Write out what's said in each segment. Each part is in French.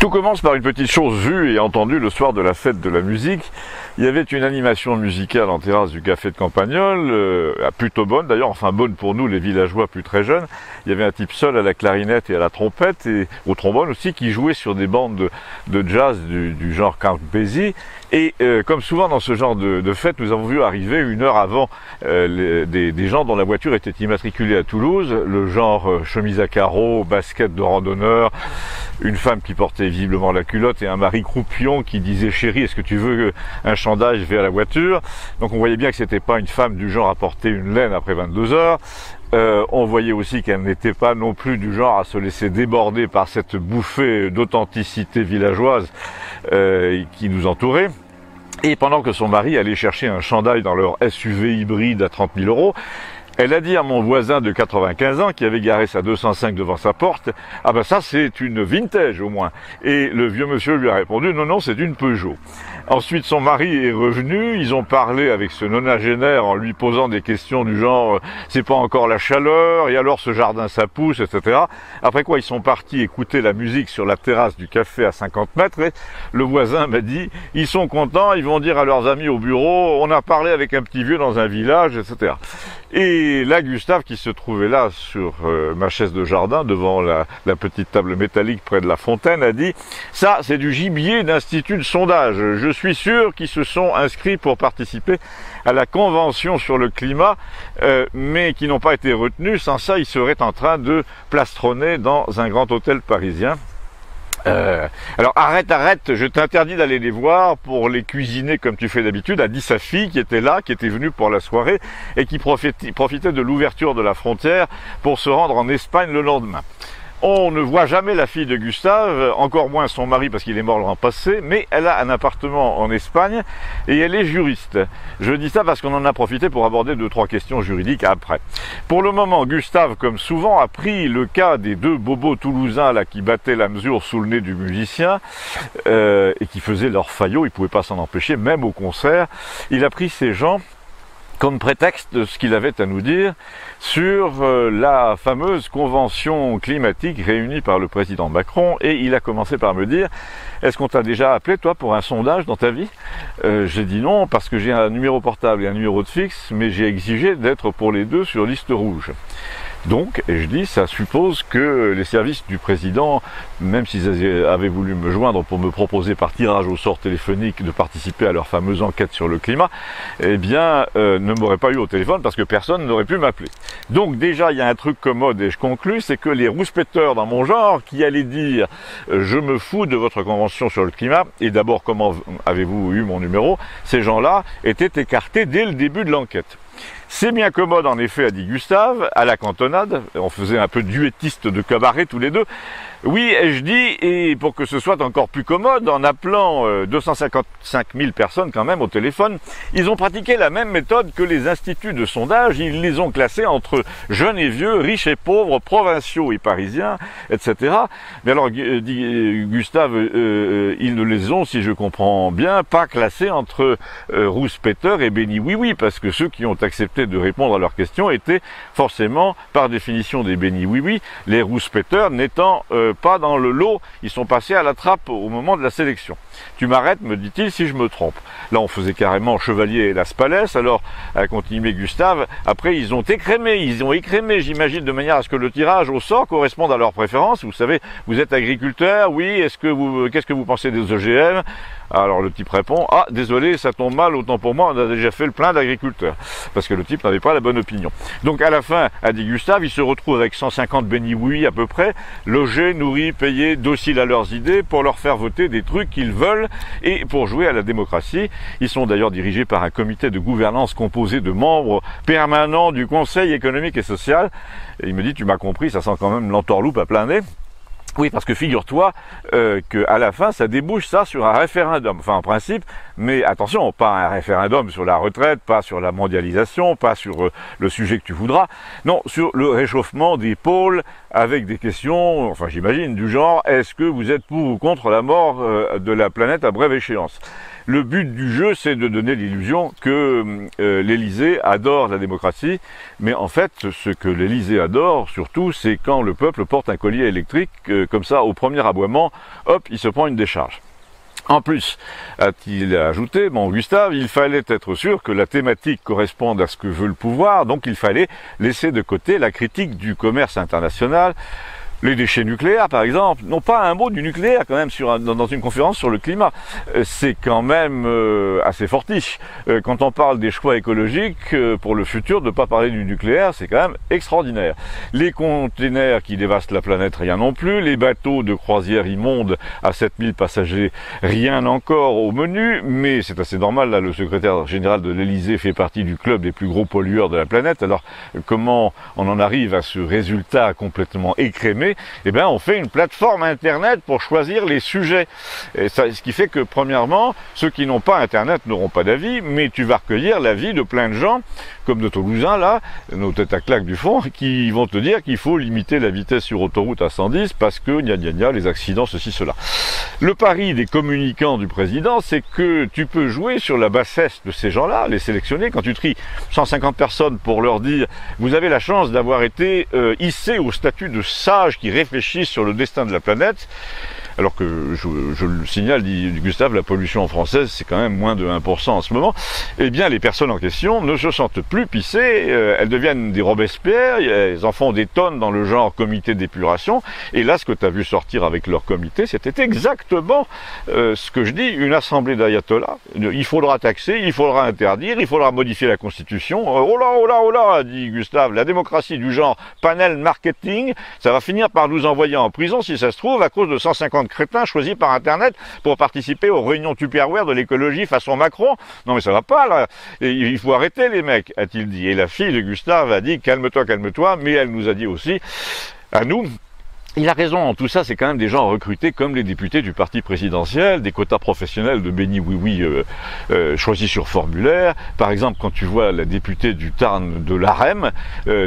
Tout commence par une petite chose vue et entendue le soir de la fête de la musique. Il y avait une animation musicale en terrasse du café de Campagnol, plutôt bonne d'ailleurs, enfin bonne pour nous les villageois plus très jeunes. Il y avait un type seul à la clarinette et à la trompette et au trombone aussi qui jouait sur des bandes de jazz du genre Count Basie. Et comme souvent dans ce genre de fête, nous avons vu arriver une heure avant des gens dont la voiture était immatriculée à Toulouse, le genre chemise à carreaux, basket de randonneur, une femme qui portait visiblement la culotte et un mari croupion qui disait « Chérie, est-ce que tu veux un chandail vers la voiture ?» Donc on voyait bien que c'était pas une femme du genre à porter une laine après 22 heures. On voyait aussi qu'elle n'était pas non plus du genre à se laisser déborder par cette bouffée d'authenticité villageoise qui nous entourait. Et pendant que son mari allait chercher un chandail dans leur SUV hybride à 30 000 €, elle a dit à mon voisin de 95 ans qui avait garé sa 205 devant sa porte « Ah ben ça c'est une vintage au moins ». Et le vieux monsieur lui a répondu « Non, non, c'est une Peugeot ». Ensuite son mari est revenu, ils ont parlé avec ce nonagénaire en lui posant des questions du genre « C'est pas encore la chaleur, et alors ce jardin ça pousse, etc. » Après quoi ils sont partis écouter la musique sur la terrasse du café à 50 mètres et le voisin m'a dit « Ils sont contents, ils vont dire à leurs amis au bureau, on a parlé avec un petit vieux dans un village, etc. » Et là, Gustave, qui se trouvait là sur ma chaise de jardin, devant la petite table métallique près de la fontaine, a dit « Ça, c'est du gibier d'institut de sondage. Je suis sûr qu'ils se sont inscrits pour participer à la convention sur le climat, mais qui n'ont pas été retenus. Sans ça, ils seraient en train de plastronner dans un grand hôtel parisien. » Alors arrête, je t'interdis d'aller les voir pour les cuisiner comme tu fais d'habitude, a dit sa fille qui était là, qui était venue pour la soirée et qui profitait de l'ouverture de la frontière pour se rendre en Espagne le lendemain. On ne voit jamais la fille de Gustave, encore moins son mari parce qu'il est mort l'an passé, mais elle a un appartement en Espagne et elle est juriste. Je dis ça parce qu'on en a profité pour aborder 2-3 questions juridiques après. Pour le moment, Gustave, comme souvent, a pris le cas des 2 bobos toulousains là qui battaient la mesure sous le nez du musicien et qui faisaient leur faillot, il ne pouvait pas s'en empêcher, même au concert. Il a pris ces gens comme prétexte de ce qu'il avait à nous dire sur la fameuse convention climatique réunie par le président Macron, et il a commencé par me dire « Est-ce qu'on t'a déjà appelé toi pour un sondage dans ta vie ?» J'ai dit non parce que j'ai un numéro portable et un numéro de fixe, mais j'ai exigé d'être pour les 2 sur liste rouge. Donc, et je dis, ça suppose que les services du président, même s'ils avaient voulu me joindre pour me proposer par tirage au sort téléphonique de participer à leur fameuse enquête sur le climat, eh bien, ne m'auraient pas eu au téléphone parce que personne n'aurait pu m'appeler. Donc déjà, il y a un truc commode et je conclus, c'est que les rouspéteurs dans mon genre qui allaient dire « Je me fous de votre convention sur le climat » et d'abord, comment avez-vous eu mon numéro? Ces gens-là étaient écartés dès le début de l'enquête. C'est bien commode en effet, a dit Gustave, à la cantonade, on faisait un peu duettiste de cabaret tous les 2. Oui, ai-je dit, et pour que ce soit encore plus commode, en appelant 255 000 personnes quand même au téléphone, ils ont pratiqué la même méthode que les instituts de sondage, ils les ont classés entre jeunes et vieux, riches et pauvres, provinciaux et parisiens, etc. Mais alors, dit Gustave, ils ne les ont, si je comprends bien, pas classés entre rouspéteurs et béni oui-oui, parce que ceux qui ont accepté de répondre à leurs questions étaient forcément, par définition, des béni oui-oui, les rouspéteurs n'étant pas dans le lot, ils sont passés à la trappe au moment de la sélection. Tu m'arrêtes, me dit-il, si je me trompe. Là, on faisait carrément Chevalier et Las Palais, alors, a continué Gustave, après, ils ont écrémé, j'imagine, de manière à ce que le tirage au sort corresponde à leurs préférences. Vous savez, vous êtes agriculteur, oui, qu'est-ce que vous pensez des OGM? Alors le type répond, ah désolé, ça tombe mal, autant pour moi, on a déjà fait le plein d'agriculteurs. Parce que le type n'avait pas la bonne opinion. Donc à la fin, a dit Gustave, il se retrouve avec 150 béni oui à peu près, logés, nourris, payés, dociles à leurs idées, pour leur faire voter des trucs qu'ils veulent et pour jouer à la démocratie. Ils sont d'ailleurs dirigés par un comité de gouvernance composé de membres permanents du Conseil économique et social. Et il me dit, tu m'as compris, ça sent quand même l'entourloupe à plein nez. Oui, parce que figure-toi qu'à la fin, ça débouche ça sur un référendum. Enfin, en principe, mais attention, pas un référendum sur la retraite, pas sur la mondialisation, pas sur le sujet que tu voudras. Non, sur le réchauffement des pôles avec des questions, enfin j'imagine, du genre, est-ce que vous êtes pour ou contre la mort de la planète à brève échéance? Le but du jeu, c'est de donner l'illusion que l'Élysée adore la démocratie, mais en fait, ce que l'Élysée adore, surtout, c'est quand le peuple porte un collier électrique, comme ça, au premier aboiement, hop, il se prend une décharge. En plus, a-t-il ajouté, bon Gustave, il fallait être sûr que la thématique corresponde à ce que veut le pouvoir, donc il fallait laisser de côté la critique du commerce international. Les déchets nucléaires, par exemple, n'ont pas un mot du nucléaire quand même dans une conférence sur le climat. C'est quand même assez fortiche. Quand on parle des choix écologiques pour le futur, de ne pas parler du nucléaire, c'est quand même extraordinaire. Les containers qui dévastent la planète, rien non plus. Les bateaux de croisière immondes à 7000 passagers, rien encore au menu. Mais c'est assez normal, là, le secrétaire général de l'Élysée fait partie du club des plus gros pollueurs de la planète. Alors, comment on en arrive à ce résultat complètement écrémé? Eh bien, on fait une plateforme Internet pour choisir les sujets. Et ça, ce qui fait que, premièrement, ceux qui n'ont pas Internet n'auront pas d'avis, mais tu vas recueillir l'avis de plein de gens, comme de Toulousains, là, nos têtes à claques du fond, qui vont te dire qu'il faut limiter la vitesse sur autoroute à 110 parce que, gna gna gna, les accidents, ceci, cela. Le pari des communicants du président, c'est que tu peux jouer sur la bassesse de ces gens-là, les sélectionner, quand tu tries 150 personnes pour leur dire « Vous avez la chance d'avoir été hissés au statut de sage qui réfléchissent sur le destin de la planète », alors que, je le signale, dit Gustave, la pollution française, c'est quand même moins de 1% en ce moment, eh bien les personnes en question ne se sentent plus pissées, elles deviennent des Robespierre, elles en font des tonnes dans le genre comité d'épuration, et là ce que tu as vu sortir avec leur comité, c'était exactement ce que je dis, une assemblée d'ayatollahs. Il faudra taxer, il faudra interdire, il faudra modifier la constitution. Oh là, oh là, oh là, dit Gustave, la démocratie du genre panel marketing, ça va finir par nous envoyer en prison si ça se trouve à cause de 150 crétins choisis par Internet pour participer aux réunions Tupperware de l'écologie façon Macron. Non mais ça va pas là, et il faut arrêter les mecs, a-t-il dit. Et la fille de Gustave a dit calme-toi, calme-toi, mais elle nous a dit aussi, à nous, il a raison, en tout ça, c'est quand même des gens recrutés comme les députés du parti présidentiel, des quotas professionnels de béni oui-oui choisis sur formulaire. Par exemple, quand tu vois la députée du Tarn de l'AREM,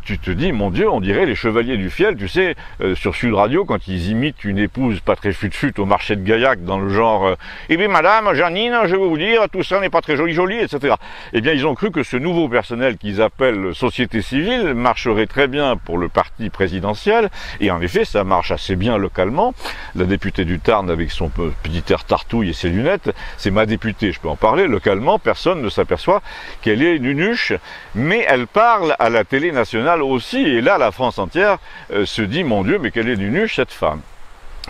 tu te dis, mon Dieu, on dirait les Chevaliers du Fiel, tu sais, sur Sud Radio, quand ils imitent une épouse pas très fut-fut au marché de Gaillac, dans le genre eh bien madame, Janine, je vais vous dire, tout ça n'est pas très joli, etc. Eh bien, ils ont cru que ce nouveau personnel qu'ils appellent société civile marcherait très bien pour le parti présidentiel, et en effet, ça marche assez bien localement. La députée du Tarn avec son petit air tartouille et ses lunettes, c'est ma députée, je peux en parler. Localement, personne ne s'aperçoit qu'elle est nunuche, mais elle parle à la télé nationale aussi, et là la France entière se dit, mon Dieu, mais quelle est nunuche cette femme.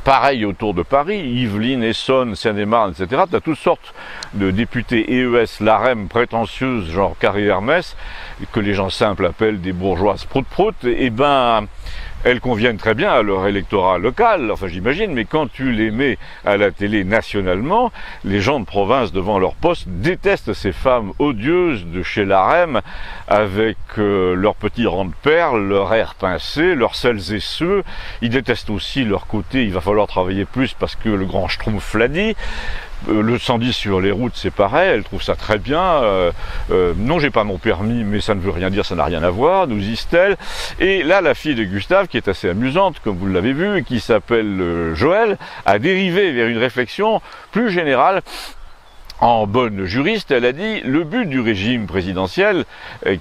Pareil autour de Paris, Yvelines, Essonne, Seine-et-Marne, etc. Tu as toutes sortes de députés EES, l'AREM prétentieuses, genre Carré Hermès, que les gens simples appellent des bourgeoises prout-prout, et ben elles conviennent très bien à leur électorat local, enfin j'imagine, mais quand tu les mets à la télé nationalement, les gens de province devant leur poste détestent ces femmes odieuses de chez l'AREM, avec leurs petits rangs de perles, leur air pincé, leurs celles et ceux. Ils détestent aussi leur côté, il va falloir travailler plus parce que le grand Schtroumpf l'a dit. Le 110 sur les routes, c'est pareil, elle trouve ça très bien. Non, j'ai pas mon permis, mais ça ne veut rien dire, ça n'a rien à voir, nous disent-elles. Et là, la fille de Gustave, qui est assez amusante, comme vous l'avez vu, et qui s'appelle Joël, a dérivé vers une réflexion plus générale. En bonne juriste, elle a dit, le but du régime présidentiel,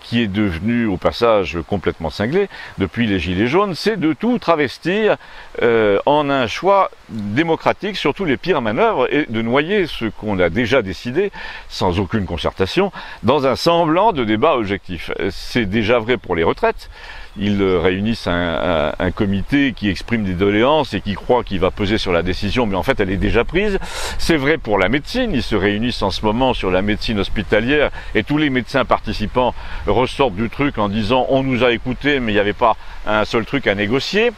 qui est devenu au passage complètement cinglé depuis les Gilets jaunes, c'est de tout travestir en un choix démocratique, surtout les pires manœuvres, et de noyer ce qu'on a déjà décidé, sans aucune concertation, dans un semblant de débat objectif. C'est déjà vrai pour les retraites. Ils réunissent un comité qui exprime des doléances et qui croit qu'il va peser sur la décision, mais en fait elle est déjà prise. C'est vrai pour la médecine, ils se réunissent en ce moment sur la médecine hospitalière et tous les médecins participants ressortent du truc en disant on nous a écoutés mais il n'y avait pas un seul truc à négocier.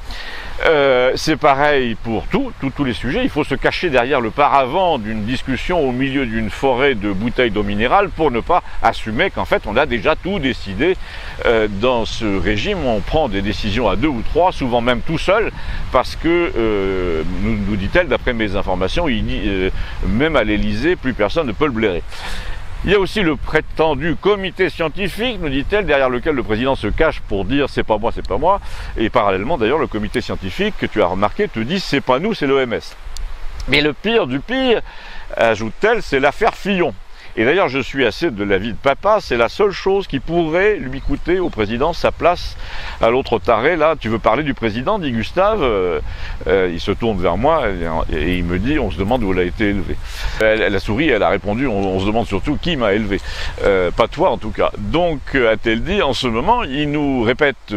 C'est pareil pour tous les sujets, il faut se cacher derrière le paravent d'une discussion au milieu d'une forêt de bouteilles d'eau minérale pour ne pas assumer qu'en fait on a déjà tout décidé. Dans ce régime, on prend des décisions à 2 ou 3, souvent même tout seul, parce que, nous dit-elle, d'après mes informations, même à l'Élysée, plus personne ne peut le blairer. Il y a aussi le prétendu comité scientifique, nous dit-elle, derrière lequel le président se cache pour dire c'est pas moi, et parallèlement d'ailleurs le comité scientifique, que tu as remarqué, te dit c'est pas nous, c'est l'OMS. Mais le pire du pire, ajoute-t-elle, c'est l'affaire Fillon. Et d'ailleurs, je suis assez de l'avis de papa, c'est la seule chose qui pourrait lui coûter au président sa place à l'autre taré. Là, tu veux parler du président, dit Gustave. Il se tourne vers moi et il me dit, on se demande où elle a été élevée. Elle a souri, elle a répondu, on se demande surtout qui m'a élevé. Pas toi en tout cas. Donc, a-t-elle dit, en ce moment, il nous répète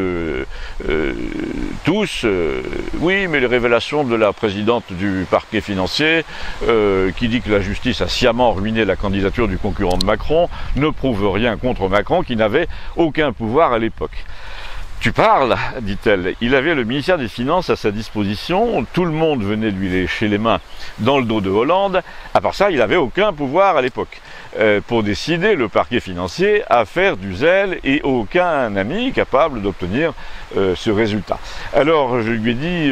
tous, oui, mais les révélations de la présidente du parquet financier, qui dit que la justice a sciemment ruiné la candidature du concurrent de Macron, ne prouve rien contre Macron qui n'avait aucun pouvoir à l'époque. Tu parles, dit-elle, il avait le ministère des Finances à sa disposition, tout le monde venait lui lécher les mains dans le dos de Hollande, à part ça, il n'avait aucun pouvoir à l'époque. Pour décider, le parquet financier, à faire du zèle et aucun ami capable d'obtenir ce résultat. Alors je lui ai dit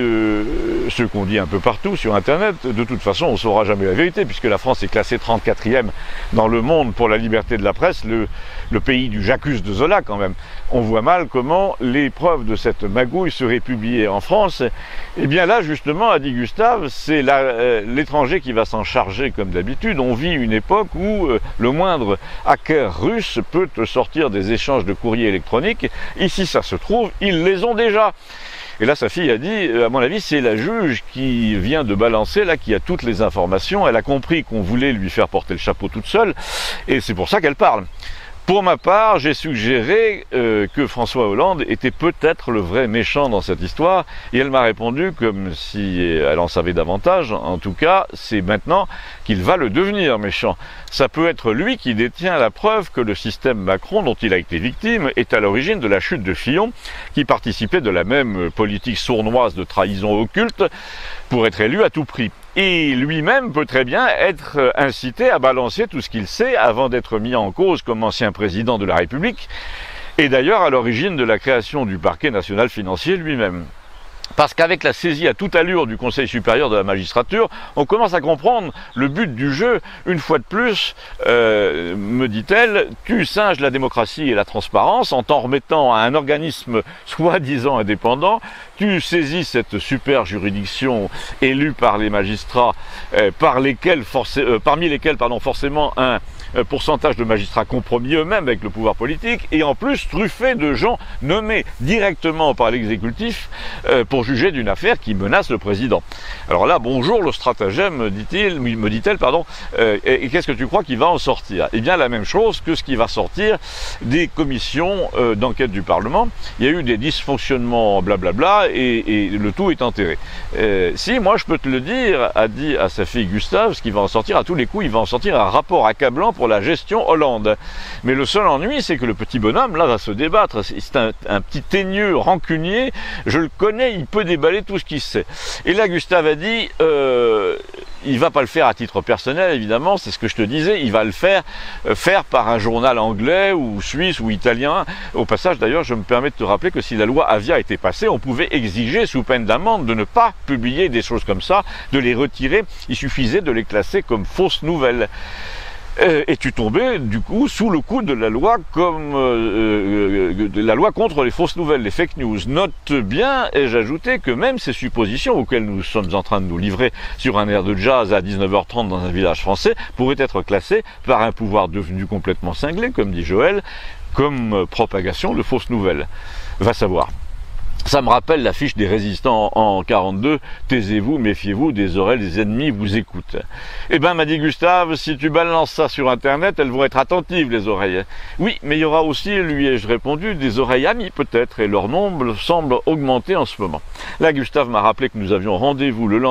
ce qu'on dit un peu partout sur Internet, de toute façon on ne saura jamais la vérité puisque la France est classée 34e dans le monde pour la liberté de la presse, le pays du J'accuse de Zola quand même. On voit mal comment les preuves de cette magouille seraient publiées en France. Et bien là justement, a dit Gustave, c'est l'étranger qui va s'en charger comme d'habitude. On vit une époque où le moindre hacker russe peut te sortir des échanges de courriers électroniques. Ici, ça se trouve, ils les ont déjà. Et là, sa fille a dit, à mon avis, c'est la juge qui vient de balancer, là, qui a toutes les informations. Elle a compris qu'on voulait lui faire porter le chapeau toute seule, et c'est pour ça qu'elle parle. Pour ma part, j'ai suggéré que François Hollande était peut-être le vrai méchant dans cette histoire, et elle m'a répondu comme si elle en savait davantage. En tout cas, c'est maintenant qu'il va le devenir méchant. Ça peut être lui qui détient la preuve que le système Macron, dont il a été victime, est à l'origine de la chute de Fillon, qui participait de la même politique sournoise de trahison occulte pour être élu à tout prix. Et lui-même peut très bien être incité à balancer tout ce qu'il sait avant d'être mis en cause comme ancien président de la République, et d'ailleurs à l'origine de la création du parquet national financier lui-même. Parce qu'avec la saisie à toute allure du Conseil supérieur de la magistrature, on commence à comprendre le but du jeu. Une fois de plus, me dit-elle, tu singes la démocratie et la transparence en t'en remettant à un organisme soi-disant indépendant. Tu saisis cette super juridiction élue par les magistrats, parmi lesquels forcément un pourcentage de magistrats compromis eux-mêmes avec le pouvoir politique, et en plus truffés de gens nommés directement par l'exécutif pour juger d'une affaire qui menace le président. Alors là, bonjour le stratagème, me dit-elle, et qu'est-ce que tu crois qu'il va en sortir? Eh bien la même chose que ce qui va sortir des commissions d'enquête du Parlement. Il y a eu des dysfonctionnements blablabla, et le tout est enterré. Si, moi je peux te le dire, a dit à sa fille Gustave, ce qui va en sortir à tous les coups, il va en sortir un rapport accablant pour la gestion Hollande. Mais le seul ennui, c'est que le petit bonhomme, là, va se débattre. C'est un petit teigneux rancunier, je le connais, il peut déballer tout ce qu'il sait. Et là, Gustave a dit, il va pas le faire à titre personnel, évidemment, c'est ce que je te disais, il va le faire par un journal anglais, ou suisse, ou italien. Au passage, d'ailleurs, je me permets de te rappeler que si la loi Avia était passée, on pouvait exiger, sous peine d'amende, de ne pas publier des choses comme ça, de les retirer, il suffisait de les classer comme fausses nouvelles. Et tu tombais du coup sous le coup de la loi la loi contre les fausses nouvelles, les fake news. Note bien, ai-je ajouté, que même ces suppositions auxquelles nous sommes en train de nous livrer sur un air de jazz à 19h30 dans un village français pourraient être classées par un pouvoir devenu complètement cinglé, comme dit Joël, comme propagation de fausses nouvelles. Va savoir. Ça me rappelle l'affiche des résistants en 42, taisez-vous, méfiez-vous, des oreilles des ennemis vous écoutent. Eh ben, m'a dit Gustave, si tu balances ça sur Internet, elles vont être attentives, les oreilles. Oui, mais il y aura aussi, lui ai-je répondu, des oreilles amies peut-être, et leur nombre semble augmenter en ce moment. Là, Gustave m'a rappelé que nous avions rendez-vous le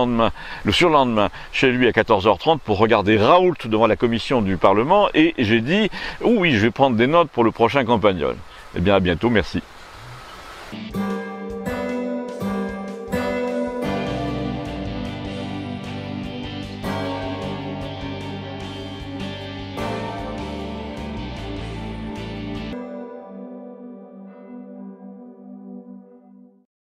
surlendemain, chez lui à 14h30 pour regarder Raoult devant la commission du Parlement, et j'ai dit, oui, je vais prendre des notes pour le prochain campagnol. Eh bien, à bientôt, merci.